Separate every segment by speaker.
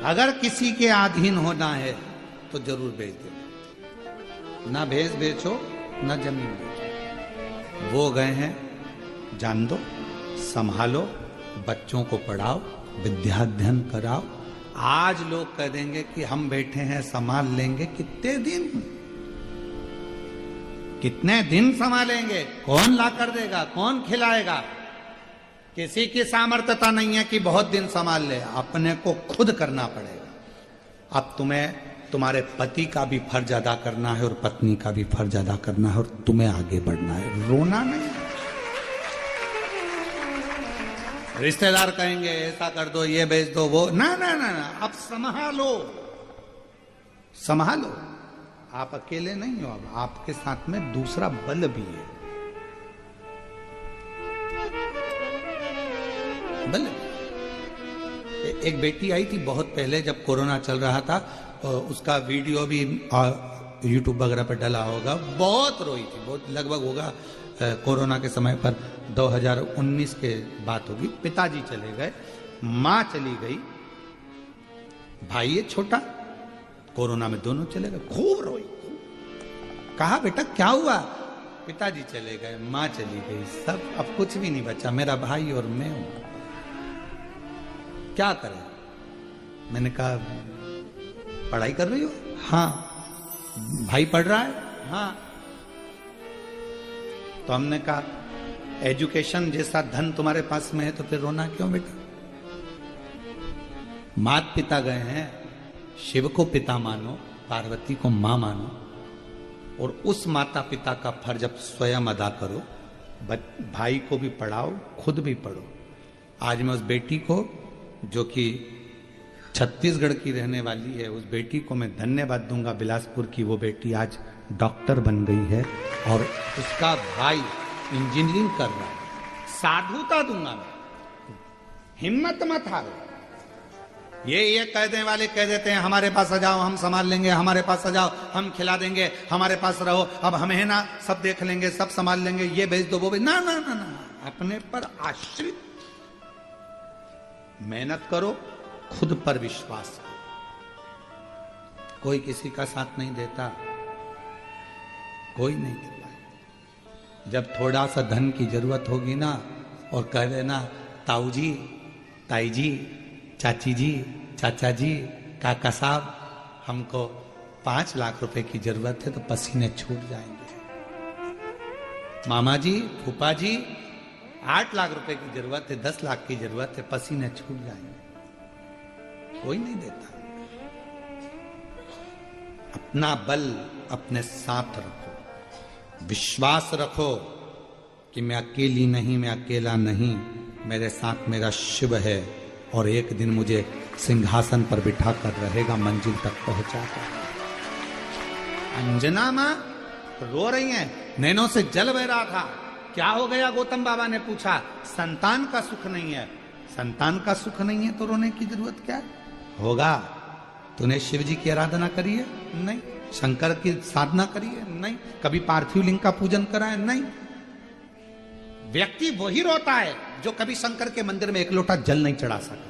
Speaker 1: अगर किसी के अधीन होना है तो जरूर भेज दो, ना भेज बेचो ना जमीन बेचो। वो गए हैं, जान दो, संभालो, बच्चों को पढ़ाओ, विद्याध्ययन कराओ। आज लोग कह देंगे कि हम बैठे हैं संभाल लेंगे, कितने दिन संभालेंगे? कौन ला कर देगा? कौन खिलाएगा? किसी की सामर्थ्यता नहीं है कि बहुत दिन संभाल ले, अपने को खुद करना पड़ेगा। अब तुम्हारे पति का भी फर्ज अदा करना है और पत्नी का भी फर्ज अदा करना है, और तुम्हें आगे बढ़ना है, रोना नहीं। रिश्तेदार कहेंगे ऐसा कर दो, ये भेज दो, वो ना ना ना ना, अब संभालो। आप अकेले नहीं हो, अब आपके साथ में दूसरा बल भी है, बल। एक बेटी आई थी बहुत पहले, जब कोरोना चल रहा था, उसका वीडियो भी यूट्यूब वगैरह पर डला होगा। बहुत रोई थी, बहुत, लगभग होगा कोरोना के समय पर 2019 के बात होगी। पिताजी चले गए, माँ चली गई, भाई है छोटा, कोरोना में दोनों चले गए। खूब रोई, कहा बेटा क्या हुआ? पिताजी चले गए, माँ चली गई, सब, अब कुछ भी नहीं बचा, मेरा भाई और मैं हूं, क्या करें? मैंने कहा पढ़ाई कर रही हो? हाँ। भाई पढ़ रहा है? हाँ। तो हमने कहा एजुकेशन जैसा धन तुम्हारे पास में है तो फिर रोना क्यों बेटा? माता पिता गए हैं, शिव को पिता मानो, पार्वती को मां मानो, और उस माता पिता का फर्ज अब स्वयं अदा करो। भाई को भी पढ़ाओ, खुद भी पढ़ो। आज मैं उस बेटी को, जो कि छत्तीसगढ़ की रहने वाली है, उस बेटी को मैं धन्यवाद दूंगा। बिलासपुर की वो बेटी आज डॉक्टर बन गई है और उसका भाई इंजीनियरिंग कर रहा है। साधुता दूंगा मैं, हिम्मत मत हारो। ये कहने वाले कह देते हैं हमारे पास आ जाओ, हम संभाल लेंगे, हमारे पास आ जाओ, हम खिला देंगे, हमारे पास रहो, अब हम है ना, सब देख लेंगे, सब संभाल लेंगे, ये भेज दो, वो भेज, ना ना ना ना, अपने पर आश्रित। मेहनत करो, खुद पर विश्वास करो। कोई किसी का साथ नहीं देता, कोई नहीं देता। जब थोड़ा सा धन की जरूरत होगी ना, और कह देना ताऊ जी, ताई जी, चाची जी, चाचा जी, काका साहब, हमको 5 लाख रुपए की जरूरत है, तो पसीने छूट जाएंगे। मामा जी, फूफा जी, 8 लाख रुपए की जरूरत है, 10 लाख की जरूरत है, पसीने छूट जाएंगे। कोई नहीं देता। अपना बल अपने साथ रखो, विश्वास रखो कि मैं अकेली नहीं, मैं अकेला नहीं, मेरे साथ मेरा शिव है, और एक दिन मुझे सिंहासन पर बिठा कर रहेगा, मंजिल तक पहुंचाकर। अंजना मां रो रही हैं, नैनों से जल बह रहा था। क्या हो गया? गौतम बाबा ने पूछा। संतान का सुख नहीं है। संतान का सुख नहीं है तो रोने की जरूरत क्या है? होगा। तूने शिव जी की आराधना करी है? नहीं। शंकर की साधना करी है? नहीं। कभी पार्थिव लिंग का पूजन करा है? नहीं। व्यक्ति वही रोता है जो कभी शंकर के मंदिर में एक लोटा जल नहीं चढ़ा सका,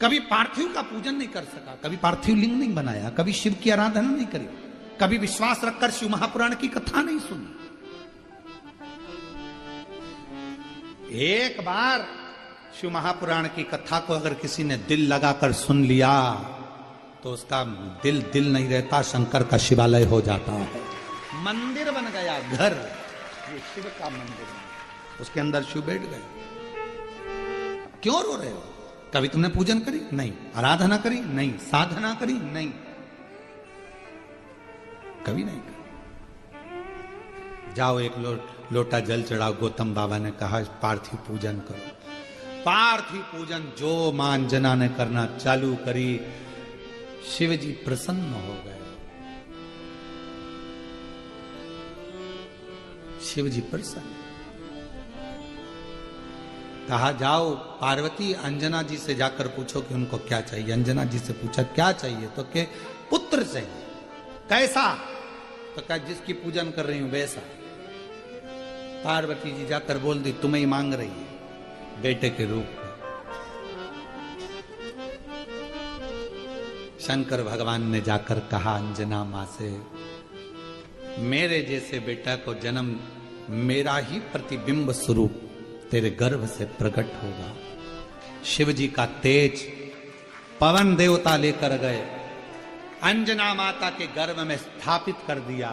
Speaker 1: कभी पार्थिव का पूजन नहीं कर सका, कभी पार्थिव लिंग नहीं बनाया, कभी शिव की आराधना नहीं करी, कभी विश्वास रखकर शिव महापुराण की कथा नहीं सुनी। एक बार शिव महापुराण की कथा को अगर किसी ने दिल लगाकर सुन लिया तो उसका दिल नहीं रहता, शंकर का शिवालय हो जाता है, मंदिर बन गया, घर, ये शिव का मंदिर, उसके अंदर शिव बैठ गए। क्यों रो रहे हो? कभी तुमने पूजन करी? नहीं। आराधना करी? नहीं। साधना करी? नहीं, कभी नहीं करी। जाओ एक लोटा जल चढ़ाओ। गौतम बाबा ने कहा पार्थिव पूजन करो। पार्थिव पूजन जो मां अंजना ने करना चालू करी, शिव जी प्रसन्न हो गए। शिव जी प्रसन्न। कहा जाओ पार्वती अंजना जी से जाकर पूछो कि उनको क्या चाहिए। अंजना जी से पूछा क्या चाहिए? तो के पुत्र चाहिए। कैसा? तो कहा जिसकी पूजन कर रही हूं वैसा। पार्वती जी जाकर बोल दी तुम्हें ही मांग रही है बेटे के रूप में। शंकर भगवान ने जाकर कहा अंजना मां से, मेरे जैसे बेटा को जन्म मेरा ही प्रतिबिंब स्वरूप तेरे गर्भ से प्रकट होगा। शिव जी का तेज पवन देवता लेकर गए, अंजना माता के गर्भ में स्थापित कर दिया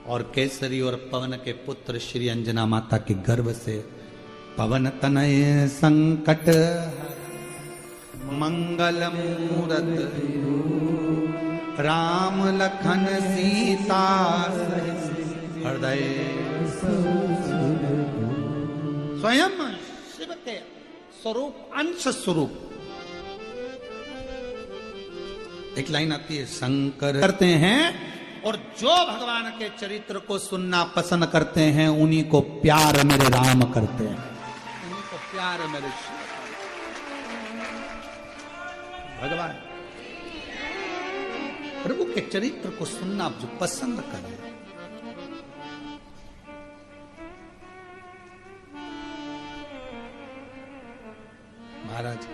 Speaker 1: और केसरी और पवन के पुत्र श्री अंजना माता के गर्भ से पवन तनय संकट मंगल मूरत राम लखन सीता हृदय स्वयं शिव के स्वरूप अंश स्वरूप। एक लाइन आती है, शंकर करते हैं और जो भगवान के चरित्र को सुनना पसंद करते हैं उन्हीं को प्यार मेरे राम करते हैं, उन्हीं को प्यार मेरे शिव। भगवान प्रभु के चरित्र को सुनना जो पसंद करें, महाराज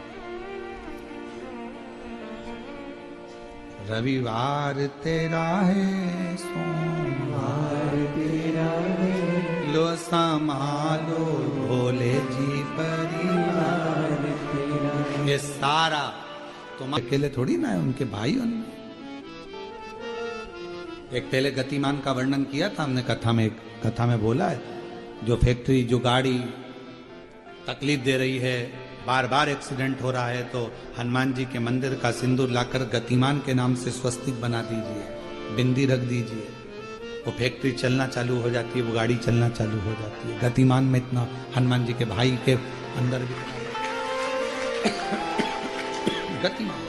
Speaker 1: रविवार तेरा है सोमवार तेरा है, लो संभालो भोले जी परिवार तेरा। ये सारा तुम अकेले थोड़ी ना है, उनके भाई उनमें। एक पहले गतिमान का वर्णन किया था हमने कथा में बोला है, जो फैक्ट्री जो गाड़ी तकलीफ दे रही है, बार बार एक्सीडेंट हो रहा है, तो हनुमान जी के मंदिर का सिंदूर लाकर गतिमान के नाम से स्वस्तिक बना दीजिए, बिंदी रख दीजिए, वो फैक्ट्री चलना चालू हो जाती है, वो गाड़ी चलना चालू हो जाती है। गतिमान में इतना हनुमान जी के भाई के अंदर भी गतिमान।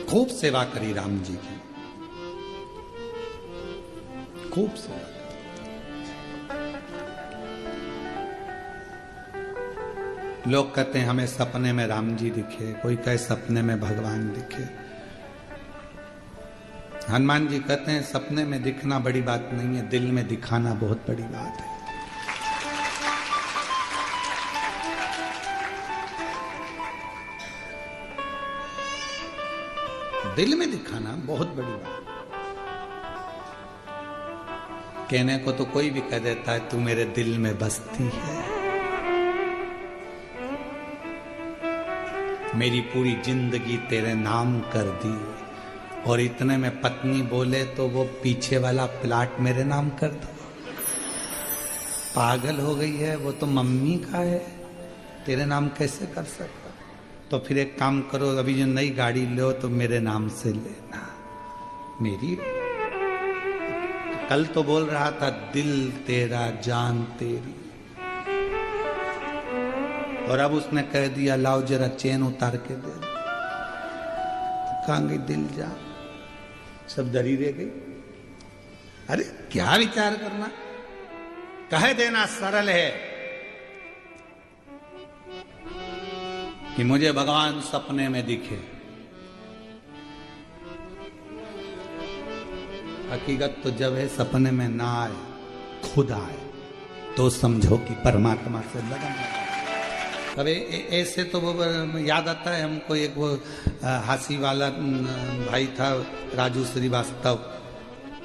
Speaker 1: खूब सेवा करी राम जी की, खूब सेवा। लोग कहते हैं हमें सपने में राम जी दिखे, कोई कहे सपने में भगवान दिखे। हनुमान जी कहते हैं सपने में दिखना बड़ी बात नहीं है, दिल में दिखाना बहुत बड़ी बात है। दिल में दिखाना बहुत बड़ी बात। कहने को तो कोई भी कह देता है तू मेरे दिल में बसती है, मेरी पूरी जिंदगी तेरे नाम कर दी, और इतने में पत्नी बोले तो वो पीछे वाला प्लाट मेरे नाम कर दो। पागल हो गई है, वो तो मम्मी का है, तेरे नाम कैसे कर सकता? तो फिर एक काम करो, अभी जो नई गाड़ी लो तो मेरे नाम से लेना। मेरी कल तो बोल रहा था दिल तेरा जान तेरी, और अब उसने कह दिया लाओ जरा चेन उतार के दे। तो कहाँ गई दिल जा, सब डरी रह गई। अरे क्या विचार करना, कह देना सरल है कि मुझे भगवान सपने में दिखे। हकीकत तो जब है सपने में ना आए, खुद आए, तो समझो कि परमात्मा से लगन। अबे ऐसे तो वो याद आता है हमको, एक वो हासी वाला भाई था राजू श्रीवास्तव,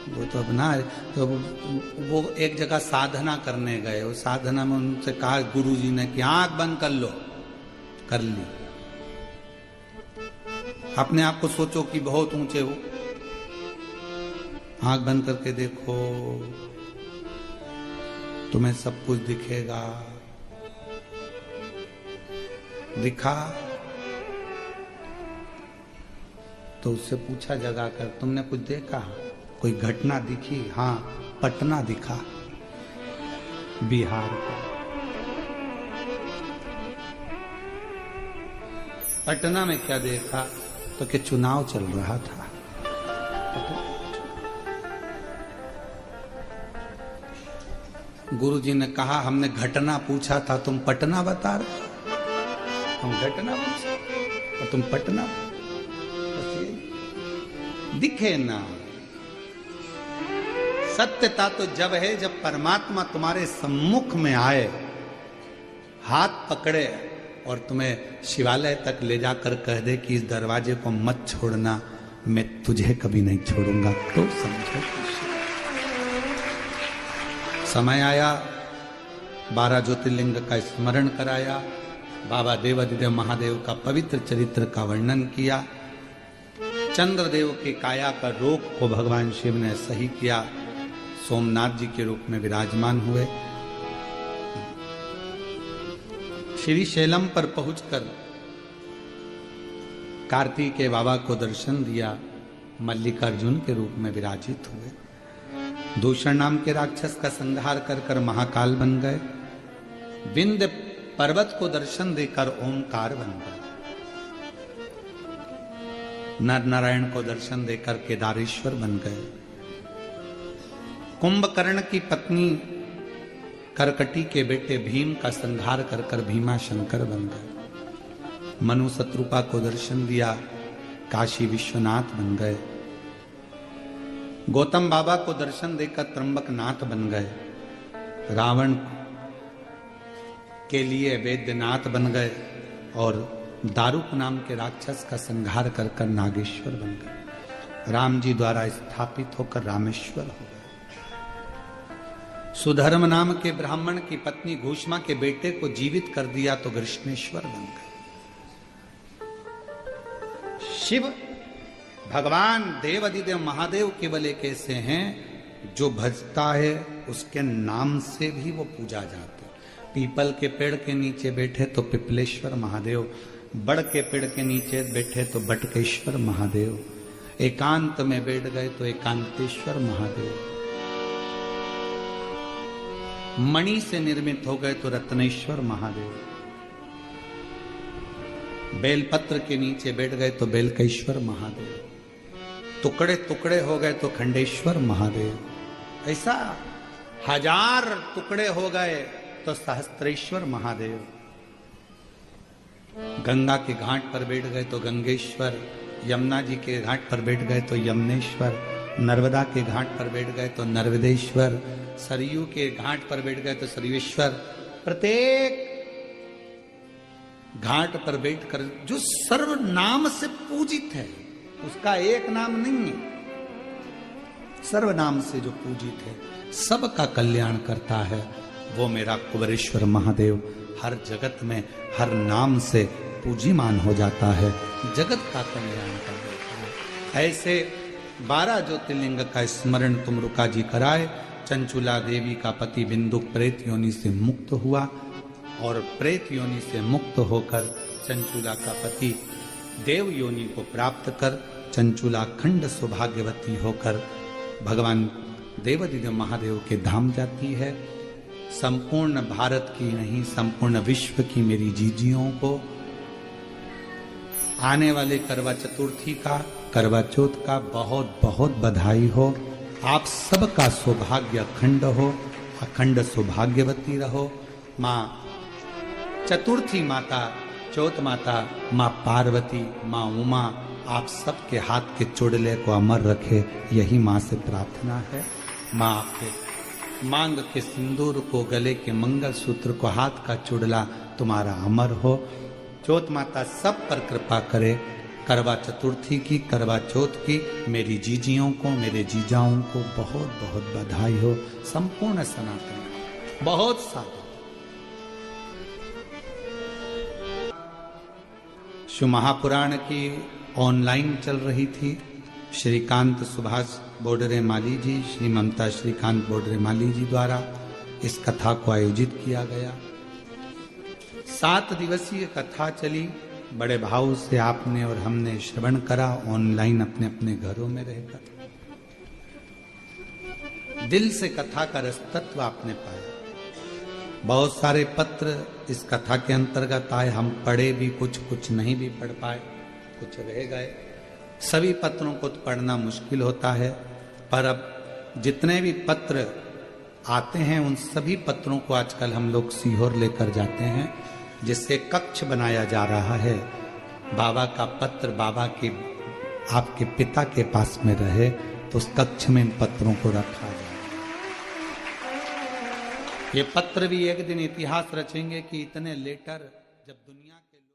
Speaker 1: वो तो अपना है, तो वो एक जगह साधना करने गए। वो साधना में उनसे कहा गुरुजी ने कि आंख बंद कर लो, कर ली। अपने आप को सोचो कि बहुत ऊंचे हो, आंख बंद करके देखो, तुम्हें सब कुछ दिखेगा। दिखा तो उससे पूछा जगा कर, तुमने कुछ देखा, कोई घटना दिखी? हाँ, पटना दिखा, बिहार का। पटना में क्या देखा? तो कि चुनाव चल रहा था। गुरुजी ने कहा हमने घटना पूछा था, तुम पटना बता रहे, हम घटना पूछे और तुम पटना। दिखे ना, सत्यता तो जब है जब परमात्मा तुम्हारे सम्मुख में आए, हाथ पकड़े और तुम्हें शिवालय तक ले जाकर कह दे कि इस दरवाजे को मत छोड़ना, मैं तुझे कभी नहीं छोड़ूंगा, तो समझो। समय आया, 12 ज्योतिर्लिंग का स्मरण कराया, बाबा देवादिदेव महादेव का पवित्र चरित्र का वर्णन किया, चंद्रदेव के काया का रोग को भगवान शिव ने सही किया, सोमनाथ जी के रूप में विराजमान हुए। श्री शैलम पर पहुंचकर कार्तिकेय बाबा को दर्शन दिया, मल्लिकार्जुन के रूप में विराजित हुए। दूषण नाम के राक्षस का संहार कर कर महाकाल बन गए। विंध्य पर्वत को दर्शन देकर ओंकार बन गए। नर नारायण को दर्शन देकर केदारेश्वर बन गए। कुंभकर्ण की पत्नी करकटी के बेटे भीम का संहार कर कर भीमा शंकर बन गए। मनु शत्रुपा को दर्शन दिया, काशी विश्वनाथ बन गए। गौतम बाबा को दर्शन देकर त्र्यंबकनाथ बन गए। रावण के लिए वैद्यनाथ बन गए और दारुक नाम के राक्षस का संहार कर कर नागेश्वर बन गए। राम जी द्वारा स्थापित होकर रामेश्वर हो गए। सुधर्म नाम के ब्राह्मण की पत्नी घूष्मा के बेटे को जीवित कर दिया तो कृष्णेश्वर बन गए। शिव भगवान देवादिदेव महादेव केवल एक ऐसे हैं जो भजता है उसके नाम से भी वो पूजा जाते। पीपल के पेड़ के नीचे बैठे तो पिपलेश्वर महादेव, बड़ के पेड़ के नीचे बैठे तो बटकेश्वर महादेव, एकांत में बैठ गए तो एकांतेश्वर महादेव, मणि से निर्मित हो गए तो रत्नेश्वर महादेव, बेलपत्र के नीचे बैठ गए तो बेलकेश्वर महादेव, टुकड़े टुकड़े हो गए तो खंडेश्वर महादेव, ऐसा 1000 टुकड़े हो गए तो सहस्त्रेश्वर महादेव, गंगा के घाट पर बैठ गए तो गंगेश्वर, यमुना जी के घाट पर बैठ गए तो यमुनेश्वर, नर्मदा के घाट पर बैठ गए तो नर्मदेश्वर, सरयू के घाट पर बैठ गए तो सरयुश्वर। प्रत्येक घाट पर बैठकर जो सर्व नाम से पूजित है, उसका एक नाम नहीं है, सर्वनाम से जो पूजित है, सबका कल्याण करता है, वो मेरा कुबेरेश्वर महादेव हर जगत में हर नाम से पूजीमान हो जाता है, जगत का कल्याण कर देता है। ऐसे 12 ज्योतिर्लिंग का स्मरण तुमरुका जी कराए। चंचुला देवी का पति बिंदुक प्रेत योनि से मुक्त हुआ और प्रेत योनि से मुक्त होकर चंचुला का पति देव योनि को प्राप्त कर चंचुला खंड सौभाग्यवती होकर भगवान देवादिदेव महादेव के धाम जाती है। संपूर्ण भारत की नहीं, संपूर्ण विश्व की मेरी जीजियों को आने वाले करवा चतुर्थी का, करवा चौथ का बहुत बहुत बधाई हो। आप सबका सौभाग्य अखंड हो, अखंड सौभाग्यवती रहो। माँ चतुर्थी माता, चौथ माता, माँ पार्वती, माँ उमा आप सबके हाथ के चुड़ले को अमर रखे, यही माँ से प्रार्थना है। माँ आपके मांग के सिंदूर को, गले के मंगलसूत्र को, हाथ का चुड़ला तुम्हारा अमर हो। चौथ माता सब पर कृपा करे। करवा चतुर्थी की, करवा चौथ की मेरी जीजियों को, मेरे जीजाओं को बहुत बहुत बधाई हो। संपूर्ण सनातन बहुत सारा शिव महापुराण की ऑनलाइन चल रही थी। श्रीकांत सुभाष बोडरे माली जी, श्री ममता श्रीकांत बोडरे माली जी द्वारा इस कथा को आयोजित किया गया। 7 दिवसीय कथा चली। बड़े भाव से आपने और हमने श्रवण करा ऑनलाइन अपने अपने घरों में रहकर। दिल से कथा का रस तत्व आपने पाया। बहुत सारे पत्र इस कथा के अंतर्गत आए, हम पढ़े भी कुछ, कुछ नहीं भी पढ़ पाए, कुछ रह गए। सभी पत्रों को तो पढ़ना मुश्किल होता है, पर अब जितने भी पत्र आते हैं उन सभी पत्रों को आजकल हम लोग सीहोर लेकर जाते हैं, जिससे कक्ष बनाया जा रहा है। बाबा का पत्र बाबा के आपके पिता के पास में रहे तो उस कक्ष में इन पत्रों को रखा जाए। ये पत्र भी एक दिन इतिहास रचेंगे कि इतने लेटर जब दुनिया के लोग